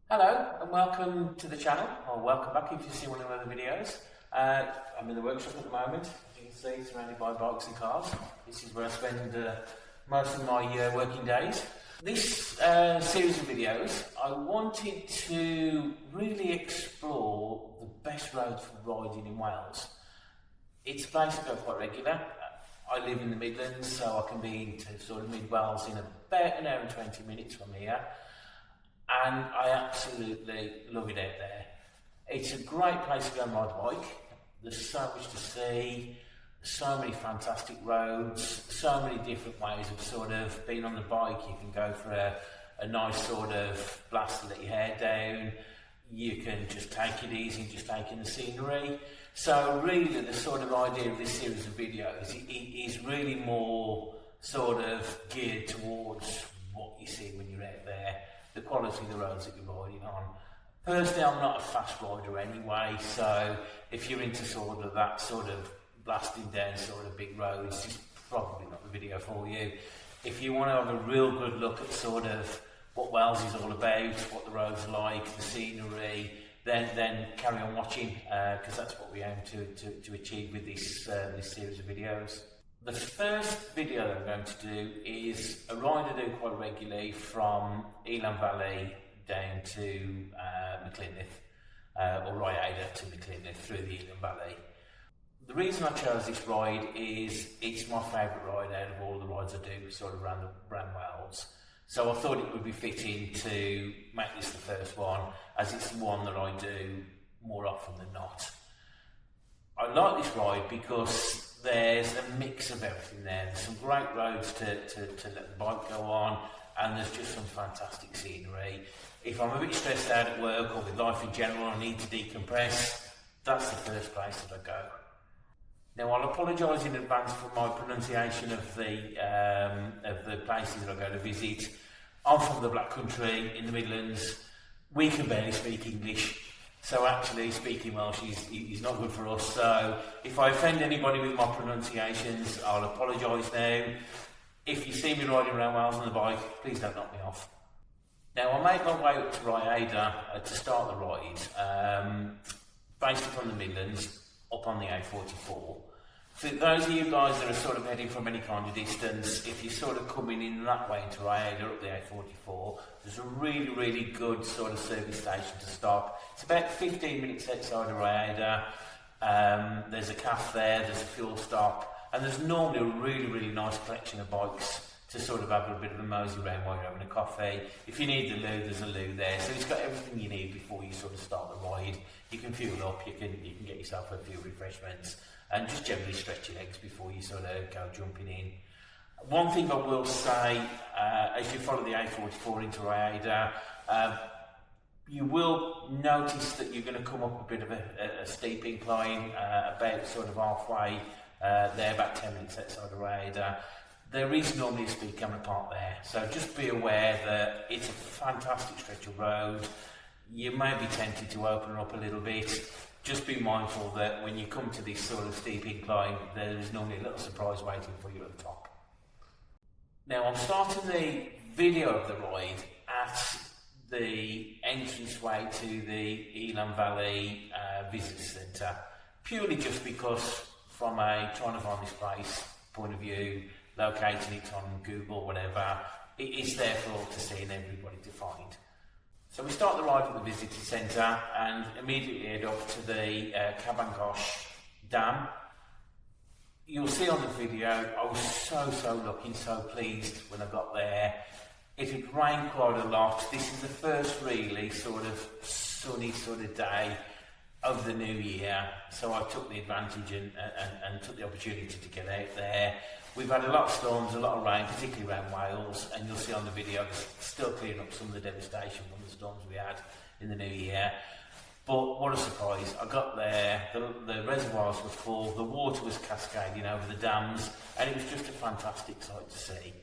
Hello and welcome to the channel, or welcome back if you see one of the other videos. I'm in the workshop at the moment, as you can see, surrounded by bikes and cars. This is where I spend most of my working days. This series of videos, I wanted to really explore the best roads for riding in Wales. It's a place I go quite regular. I live in the Midlands, so I can be into sort of mid-Wales in about an hour and 20 minutes from here. And I absolutely love it out there. It's a great place to go and ride a bike. There's so much to see, so many fantastic roads, so many different ways of sort of being on the bike. You can go for a nice sort of blast to let your hair down. You can just take it easy and just take in the scenery. So really the sort of idea of this series of videos is really more sort of geared towards what you see when you're out there, the quality of the roads that you're riding on. Personally, I'm not a fast rider anyway, so if you're into sort of that sort of blasting down sort of big roads, it's probably not the video for you. If you want to have a real good look at sort of what Wales is all about, what the roads are like, the scenery, then carry on watching, because that's what we aim to achieve with this series of videos. The first video that I'm going to do is a ride I do quite regularly from Elan Valley down to Machynlleth, or Rhayader to Machynlleth through the Elan Valley. The reason I chose this ride is it's my favourite ride out of all the rides I do sort of around Wales. So I thought it would be fitting to make this the first one, as it's the one that I do more often than not. I like this ride because there's a mix of everything there. There's some great roads to let the bike go on, and there's just some fantastic scenery. If I'm a bit stressed out at work or with life in general, I need to decompress, that's the first place that I go. Now, I'll apologise in advance for my pronunciation of the places that I go to visit. I'm from the Black Country in the Midlands. We can barely speak English, so actually speaking Welsh is not good for us. So if I offend anybody with my pronunciations, I'll apologise now. If you see me riding around Wales on the bike, please don't knock me off. Now, I made my way up to Rhayader to start the ride, basically from the Midlands, up on the A44. For those of you guys that are sort of heading from any kind of distance, if you're sort of coming in that way into Rhayader up the A44, there's a really, really good sort of service station to stop. It's about 15 minutes outside of Rhayader. There's a cafe there, there's a fuel stop, and there's normally a really, really nice collection of bikes to sort of have a bit of a mosey around while you're having a coffee. If you need the loo, there's a loo there. So it's got everything you need before you sort of start the ride. You can fuel up, you can get yourself a few refreshments, and just generally stretch your legs before you sort of go jumping in. One thing I will say, as you follow the A44 into Rhayader, you will notice that you're going to come up a bit of a steep incline, about sort of halfway there, about 10 minutes outside of Rhayader. There is normally a speed camera park there, so just be aware that it's a fantastic stretch of road. You may be tempted to open it up a little bit. Just be mindful that when you come to this sort of steep incline, there is normally a little surprise waiting for you at the top. Now, I'm starting the video of the ride at the entranceway to the Elan Valley Visitor Centre, purely just because from a trying to find this place point of view, locating it on Google, whatever, it is there for all to see and everybody to find. So we start the ride at the visitor centre and immediately head up to the Caban Goch Dam. You'll see on the video, I was so lucky, so pleased when I got there. It had rained quite a lot. This is the first really sort of sunny sort of day of the new year, so I took the advantage and took the opportunity to get out there. We've had a lot of storms, a lot of rain, particularly around Wales, and you'll see on the video it's still clearing up some of the devastation from the storms we had in the new year. But what a surprise, I got there, the reservoirs were full, the water was cascading over the dams, and it was just a fantastic sight to see.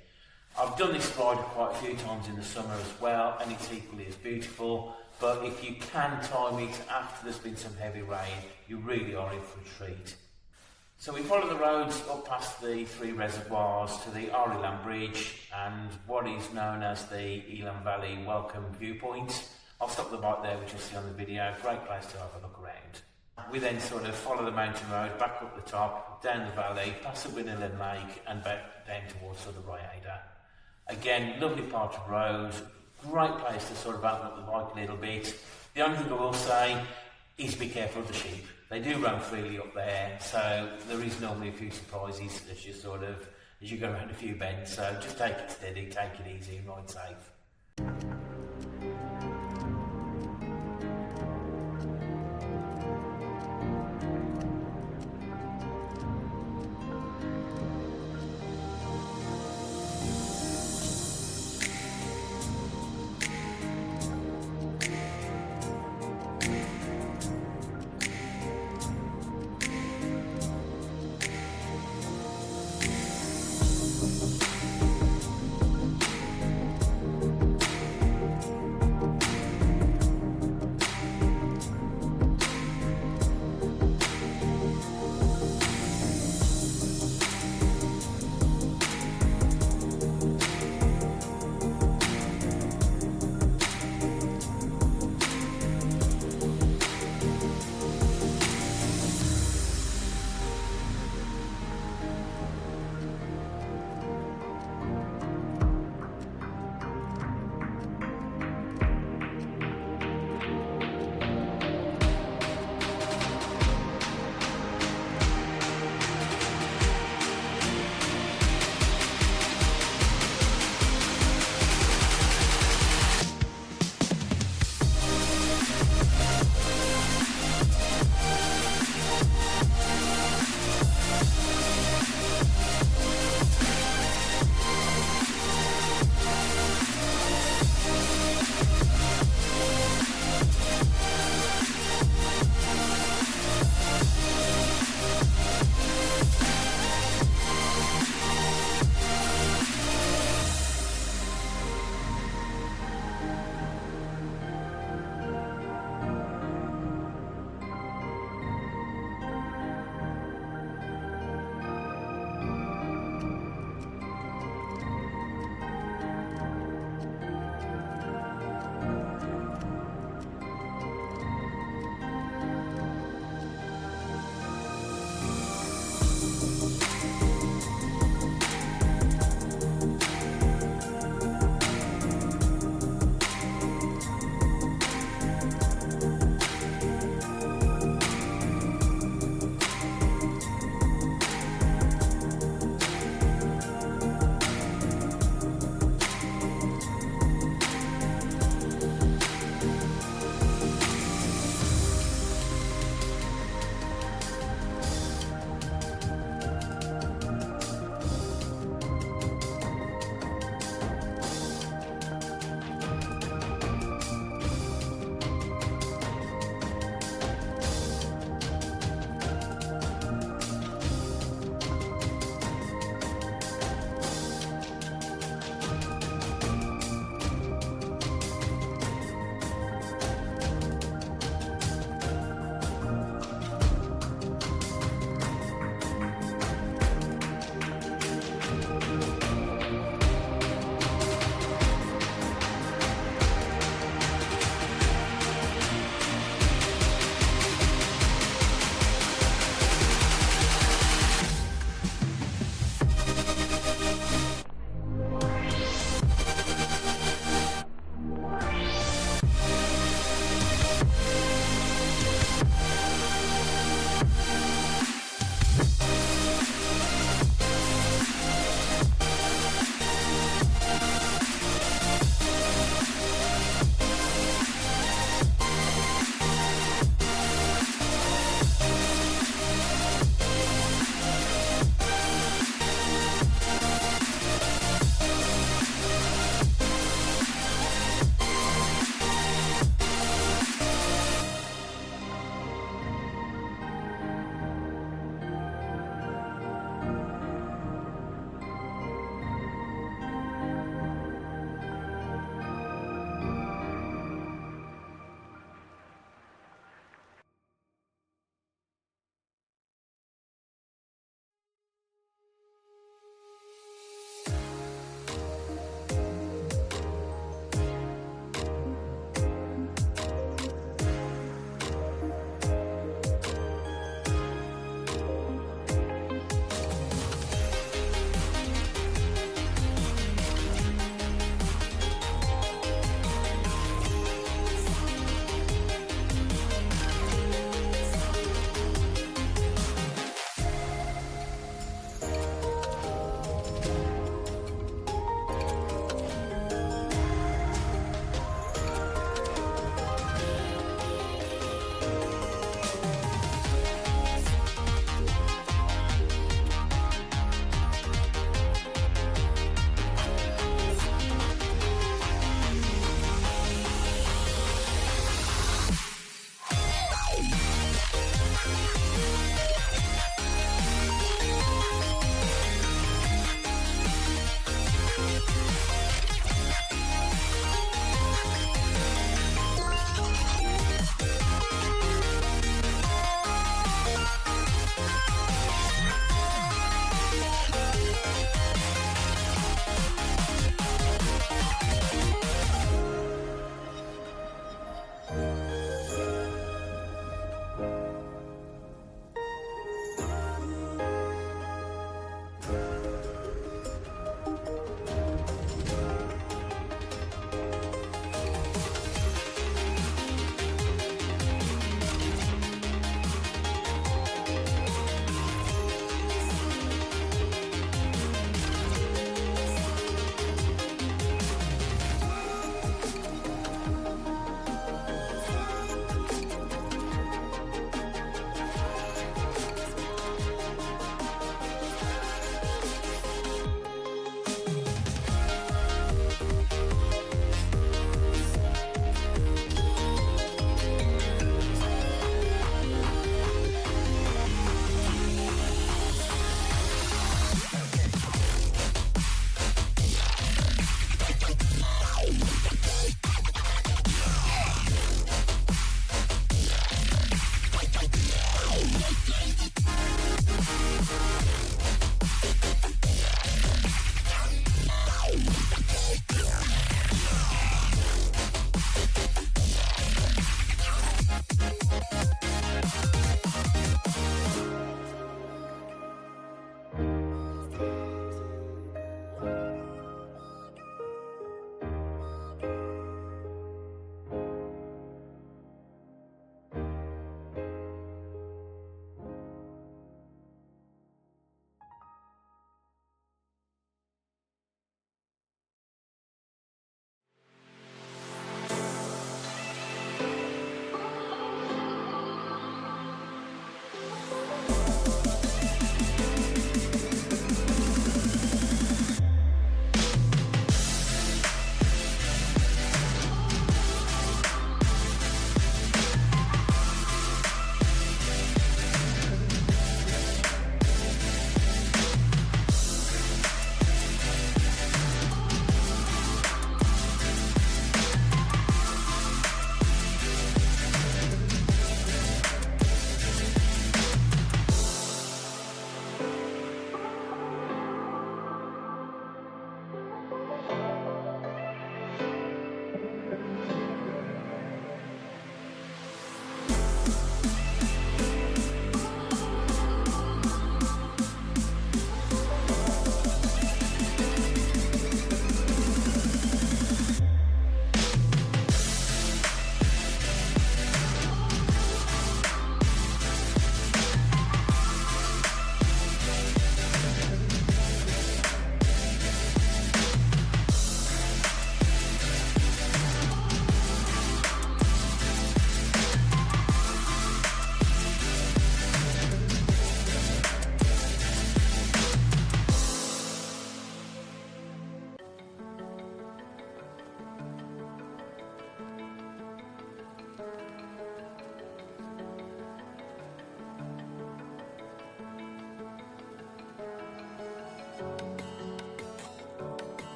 I've done this ride quite a few times in the summer as well, and it's equally as beautiful, but if you can time it after there's been some heavy rain, you really are in for a treat. So we follow the roads up past the three reservoirs to the Elan Bridge and what is known as the Elan Valley Welcome Viewpoint. I'll stop the bike there, which you'll see on the video. Great place to have a look around. We then sort of follow the mountain road, back up the top, down the valley, past the Machynlleth Lake, and back down towards sort of Rhayader. Again, lovely part of road, great place to sort of open up the bike a little bit. The only thing I will say is be careful of the sheep. They do run freely up there, so there is normally a few surprises as you go around a few bends. So just take it steady, take it easy, and ride safe.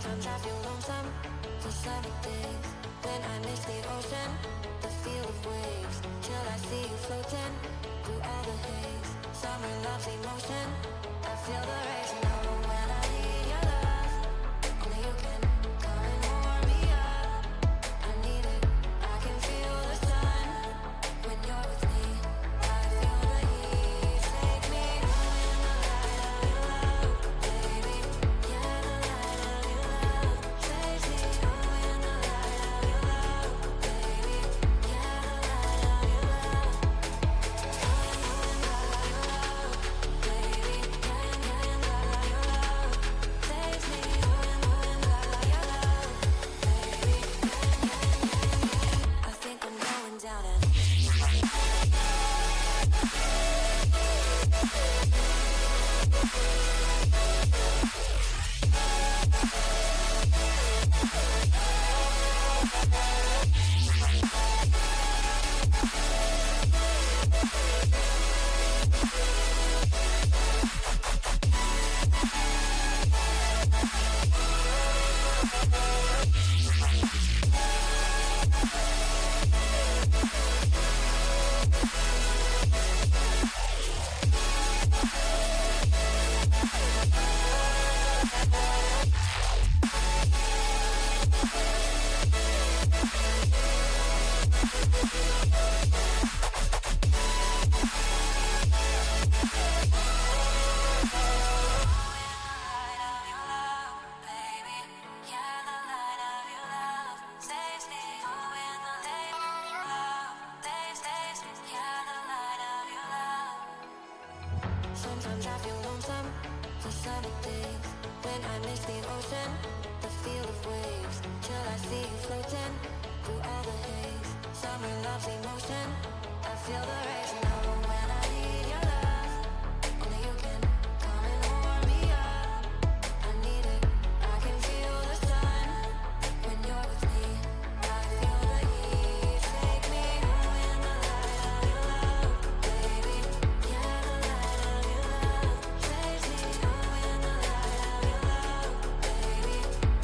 Sometimes I feel lonesome for summer days when I miss the ocean, the feel of waves, till I see you floating through all the haze. Summer loves emotion, I feel the rays. Know when I need your love, only you can come and warm me up. I need it, I can feel the sun when you're with me. I feel the heat, take me home in the light of your love, baby. Yeah, the light of your love takes me home in the light of your love, baby. Yeah, the light of your love, home in the light of your love, baby. Yeah, in the light of your love takes me home in the light of your love, baby. I think I'm going down and sometimes I feel lonesome for summer days when I miss the ocean, the feel of waves, till I see you floating through all the haze. Summer loves emotion, I feel the rays. Know when I need your love, only you can come and warm me up. I need it, I can feel the sun when you're with me. I feel the heat, take me home in the light of your love, baby. Yeah, the light of your love takes me home in the light of your love, baby.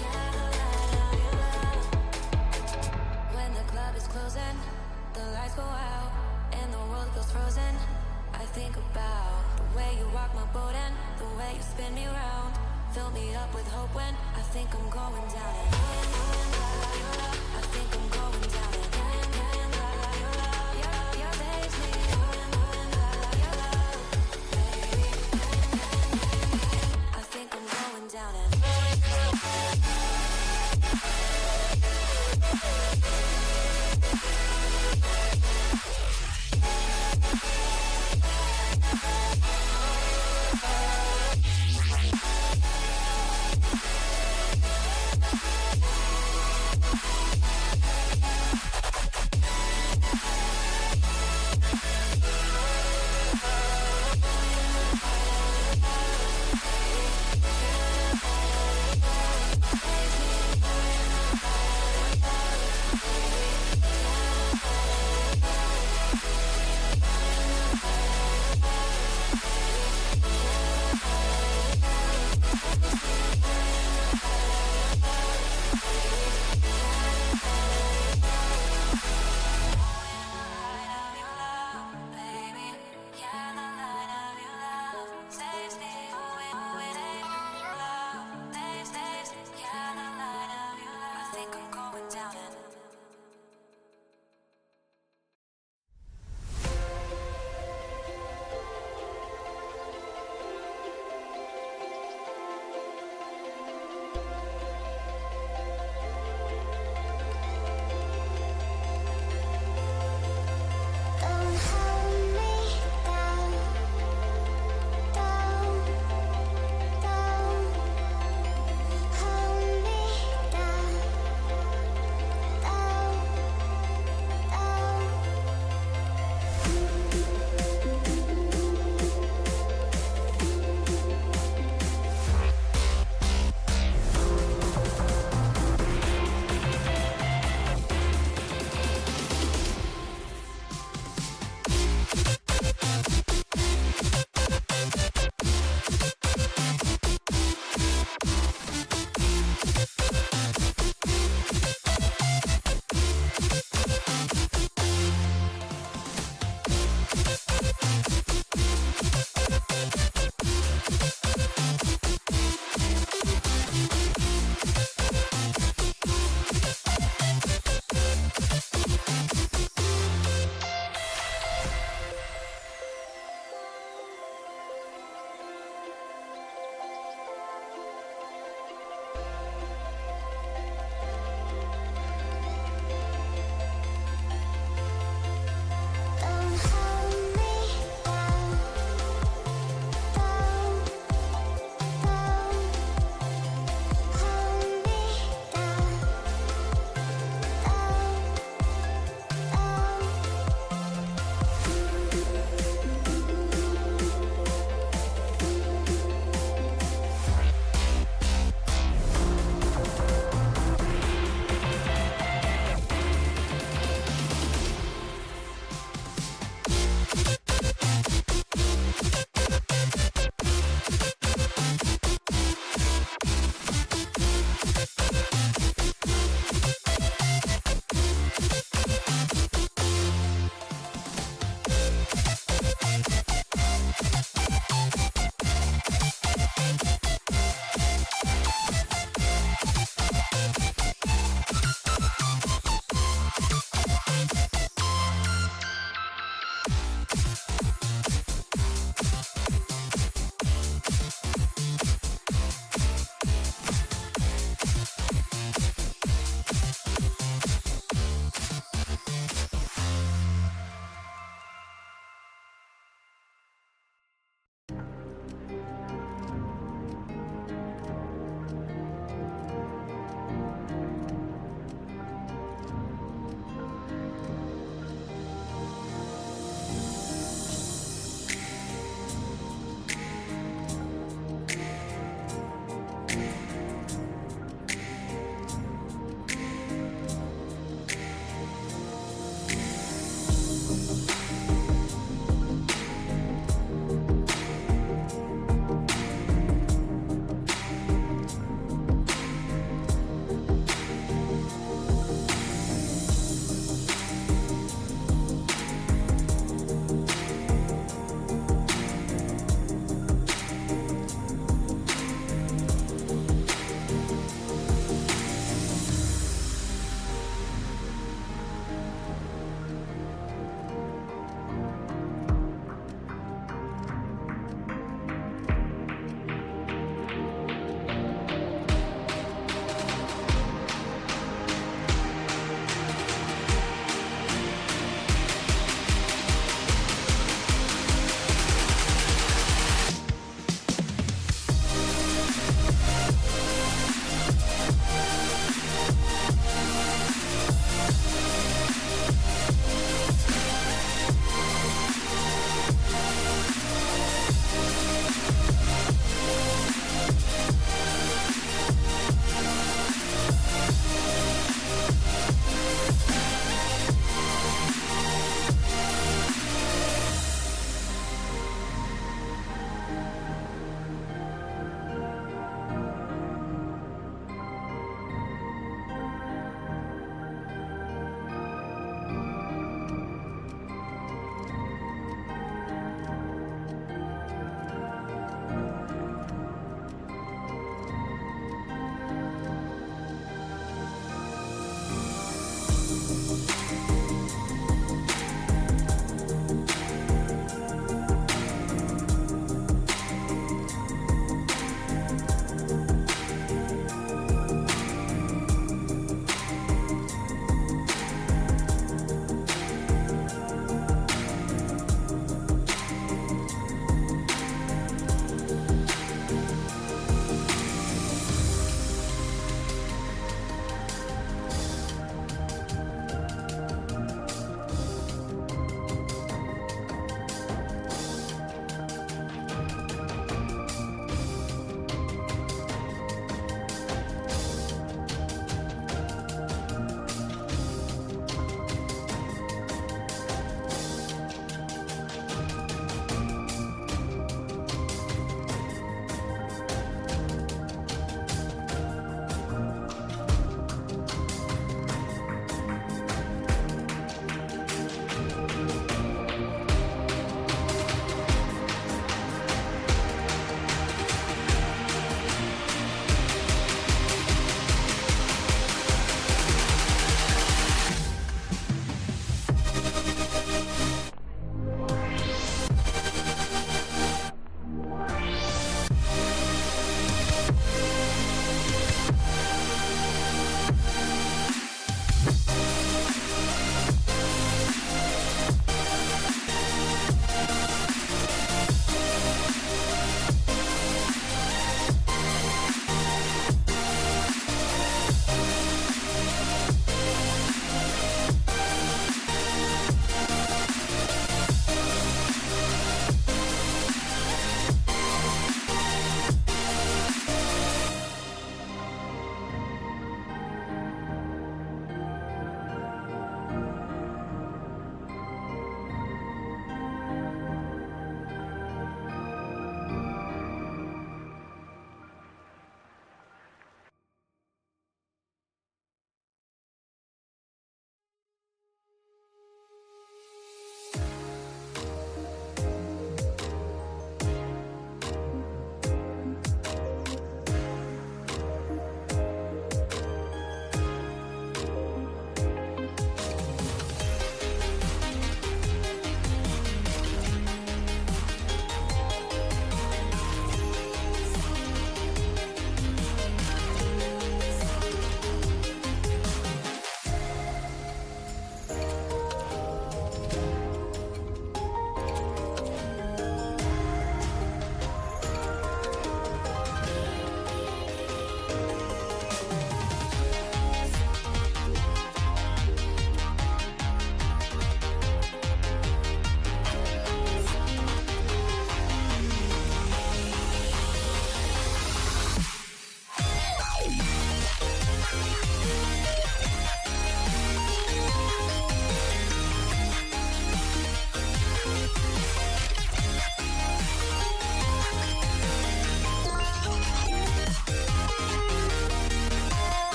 Yeah, the light of your love. When the club is closing, the lights go out and the world feels frozen. I think about the way you rock my boat and the way you spin me round. Fill me up with hope when I think I'm going down. I think I'm going down. Your takes me baby. I think I'm going down and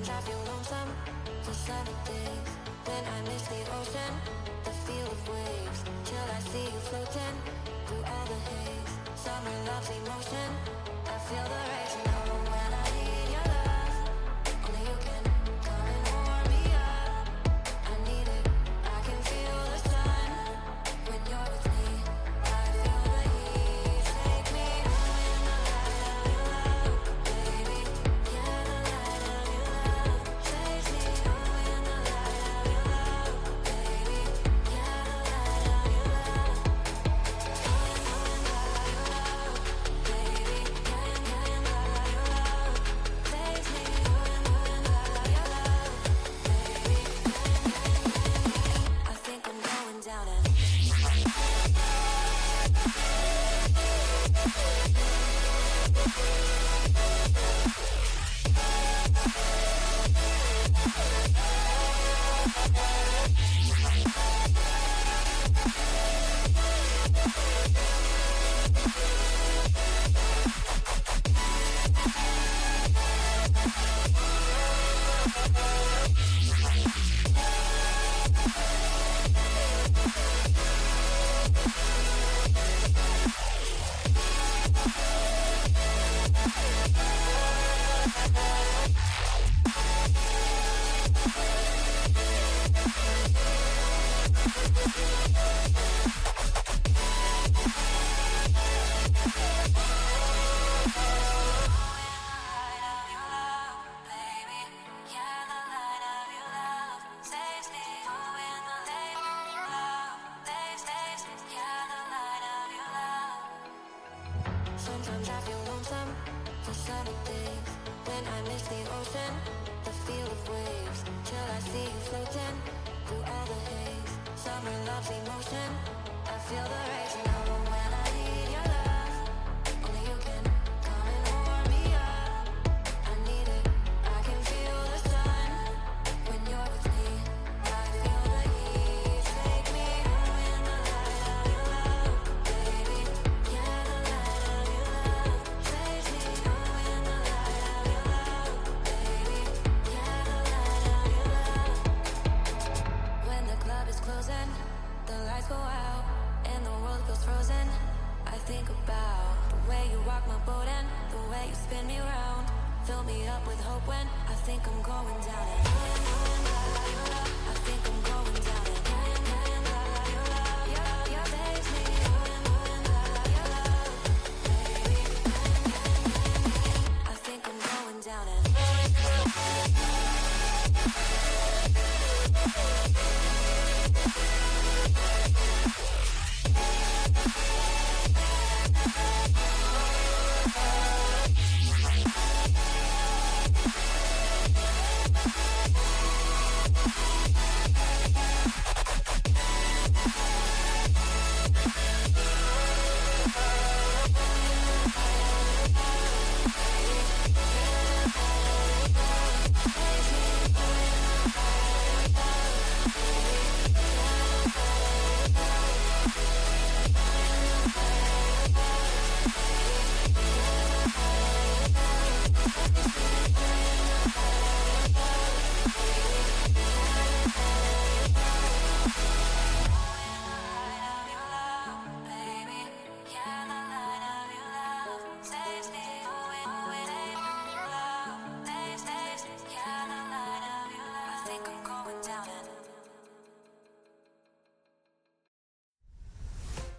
Sometimes I feel lonesome for sunny days when I miss the ocean, the feel of waves, till I see you floating through all the haze. Summer loves emotion. I feel the rays now when I need your love. Only you can come and warm me up. I need it. I can feel the sun when you're with me. I feel the heat. Take me home in the light of your love, baby. Yeah, the light of your love. Take me home in the light of your love, baby. Yeah, the light of your love. I think I'm going down and sometimes I feel lonesome for sunny days when I miss the ocean, the feel of waves, till I see you floating through all the haze. Summer loves emotion. I feel the rays now when I need your love. Only you can come and warm me up. I need it. I can feel the sun when you're with me. I feel the heat. Take me home in the light of your love, baby. Yeah, the light of your love. Take me home in the light of your love, baby. Yeah, the light of your love. When the club is closing, the lights go out and the world goes frozen. I think about the way you rock my boat and the way you spin me round. Fill me up with hope when I think I'm going down and I think I'm going down and